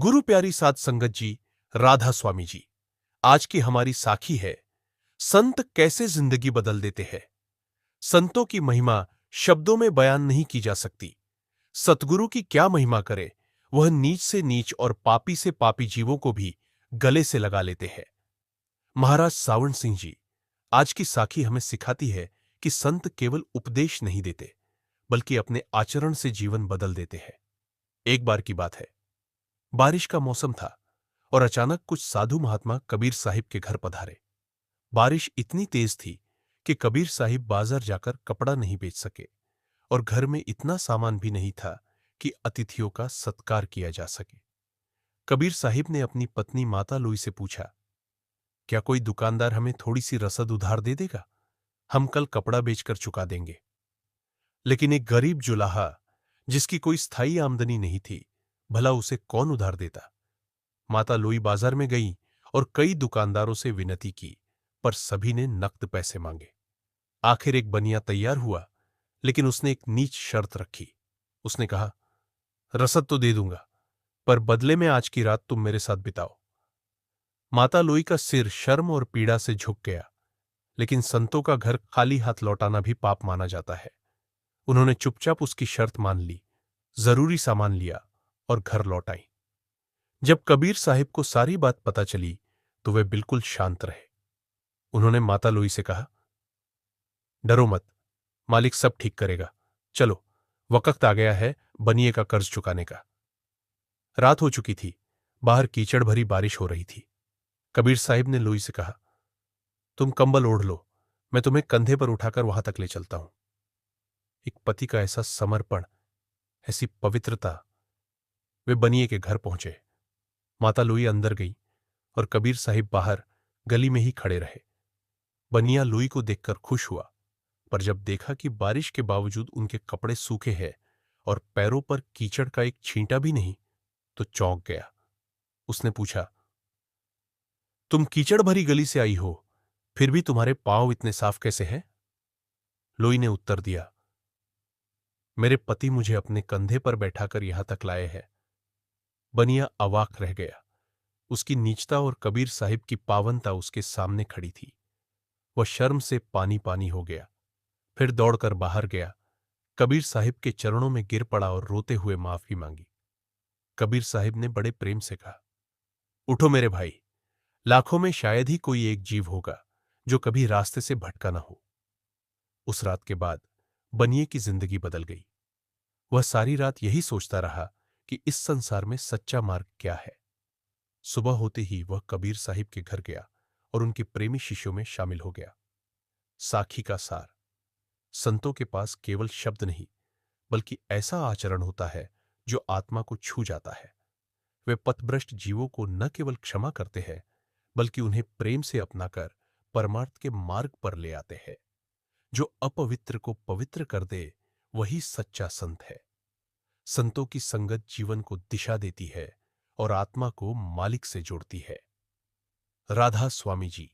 गुरु प्यारी साध संगत जी, राधा स्वामी जी, आज की हमारी साखी है संत कैसे जिंदगी बदल देते हैं। संतों की महिमा शब्दों में बयान नहीं की जा सकती। सतगुरु की क्या महिमा करे, वह नीच से नीच और पापी से पापी जीवों को भी गले से लगा लेते हैं। महाराज सावण सिंह जी, आज की साखी हमें सिखाती है कि संत केवल उपदेश नहीं देते, बल्कि अपने आचरण से जीवन बदल देते हैं। एक बार की बात है, बारिश का मौसम था और अचानक कुछ साधु महात्मा कबीर साहिब के घर पधारे। बारिश इतनी तेज थी कि कबीर साहिब बाजार जाकर कपड़ा नहीं बेच सके और घर में इतना सामान भी नहीं था कि अतिथियों का सत्कार किया जा सके। कबीर साहिब ने अपनी पत्नी माता लोई से पूछा, क्या कोई दुकानदार हमें थोड़ी सी रसद उधार दे देगा? हम कल कपड़ा बेचकर चुका देंगे। लेकिन एक गरीब जुलाहा जिसकी कोई स्थायी आमदनी नहीं थी, भला उसे कौन उधार देता? माता लोई बाजार में गई और कई दुकानदारों से विनती की, पर सभी ने नकद पैसे मांगे। आखिर एक बनिया तैयार हुआ, लेकिन उसने एक नीच शर्त रखी। उसने कहा, रसद तो दे दूंगा, पर बदले में आज की रात तुम मेरे साथ बिताओ। माता लोई का सिर शर्म और पीड़ा से झुक गया, लेकिन संतों का घर खाली हाथ लौटाना भी पाप माना जाता है। उन्होंने चुपचाप उसकी शर्त मान ली, जरूरी सामान लिया और घर लौट आई। जब कबीर साहिब को सारी बात पता चली तो वे बिल्कुल शांत रहे। उन्होंने माता लोई से कहा, डरो मत, मालिक सब ठीक करेगा। चलो, वक्त आ गया है बनिए का कर्ज चुकाने का। रात हो चुकी थी, बाहर कीचड़ भरी बारिश हो रही थी। कबीर साहिब ने लोई से कहा, तुम कंबल ओढ़ लो, मैं तुम्हें कंधे पर उठाकर वहां तक ले चलता हूं। एक पति का ऐसा समर्पण, ऐसी पवित्रता। वे बनिए के घर पहुंचे। माता लोई अंदर गई और कबीर साहिब बाहर गली में ही खड़े रहे। बनिया लोई को देखकर खुश हुआ, पर जब देखा कि बारिश के बावजूद उनके कपड़े सूखे हैं और पैरों पर कीचड़ का एक छींटा भी नहीं, तो चौंक गया। उसने पूछा, तुम कीचड़ भरी गली से आई हो, फिर भी तुम्हारे पांव इतने साफ कैसे हैं? लोई ने उत्तर दिया, मेरे पति मुझे अपने कंधे पर बैठाकर यहां तक लाए हैं। बनिया अवाक रह गया। उसकी नीचता और कबीर साहिब की पावनता उसके सामने खड़ी थी। वह शर्म से पानी पानी हो गया। फिर दौड़कर बाहर गया, कबीर साहिब के चरणों में गिर पड़ा और रोते हुए माफी मांगी। कबीर साहिब ने बड़े प्रेम से कहा, उठो मेरे भाई, लाखों में शायद ही कोई एक जीव होगा जो कभी रास्ते से भटका ना हो। उस रात के बाद बनिए की जिंदगी बदल गई। वह सारी रात यही सोचता रहा कि इस संसार में सच्चा मार्ग क्या है। सुबह होते ही वह कबीर साहिब के घर गया और उनके प्रेमी शिष्यों में शामिल हो गया। साखी का सार, संतों के पास केवल शब्द नहीं, बल्कि ऐसा आचरण होता है जो आत्मा को छू जाता है। वे पथभ्रष्ट जीवों को न केवल क्षमा करते हैं, बल्कि उन्हें प्रेम से अपनाकर परमार्थ के मार्ग पर ले आते हैं। जो अपवित्र को पवित्र कर दे, वही सच्चा संत है। संतों की संगत जीवन को दिशा देती है और आत्मा को मालिक से जोड़ती है। राधा स्वामी जी।